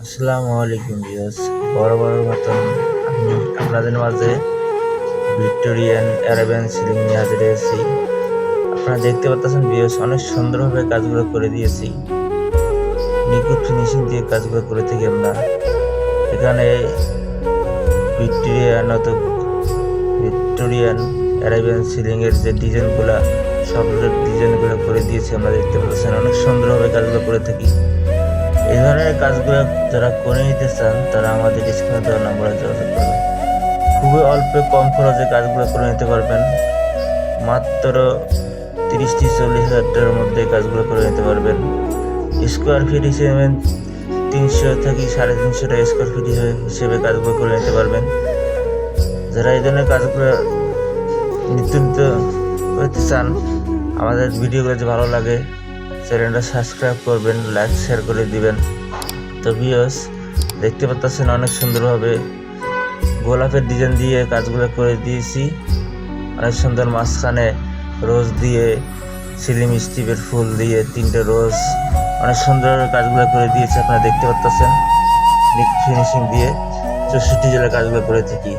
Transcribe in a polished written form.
আসসালামু আলাইকুম ভিউয়ার্স, বরাবরের মতন আমি আপনাদের মাঝে ভিক্টোরিয়ান অ্যারাবিয়ান সিলিং নিয়ে হাজির হয়েছি। আপনারা দেখতে পাচ্ছেন ভিউয়ার্স, অনেক সুন্দরভাবে কাজগুলো করে দিয়েছি। নিখুঁত ফিনিশিং দিয়ে কাজগুলো করে থাকি আমরা। এখানে ভিক্টোরিয়ান অ্যারাবিয়ান সিলিংয়ের যে ডিজাইনগুলো, সব ডিজাইনগুলো করে দিয়েছি আমরা। দেখতে পাচ্ছেন অনেক সুন্দরভাবে কাজগুলো করে থাকি। এই ধরনের কাজগুলো যারা করে নিতে চান তারা আমাদের স্ক্রিনে দেওয়া নম্বরে যোগাযোগ করবেন। খুবই অল্প কম খরচে কাজগুলো করে নিতে পারবেন। মাত্র 30-40 হাজার টাকার মধ্যে কাজগুলো করে নিতে পারবেন। স্কোয়ার ফিট হিসেবে 300 থেকে 350 টাকা স্কোয়ার ফিট হিসেবে কাজগুলো করে নিতে পারবেন। যারা এই ধরনের কাজগুলো নিত্য করতে চান, আমাদের ভিডিওগুলো যে ভালো লাগে চ্যানেলটা সাবস্ক্রাইব করবেন, লাইক শেয়ার করে দিবেন। তো ভিউয়ার্স, দেখতে পাচ্ছেন অনেক সুন্দরভাবে গোলাপের ডিজাইন দিয়ে কাজগুলো করে দিয়েছি। অনেক সুন্দর মাঝখানে রোজ দিয়ে, সিলিং স্টিপের ফুল দিয়ে 3টে রোজ, অনেক সুন্দর কাজগুলো করে দিয়েছি। আপনারা দেখতে পাচ্ছেন ফিনিশিং দিয়ে 64 জেলার কাজগুলো করে থাকি।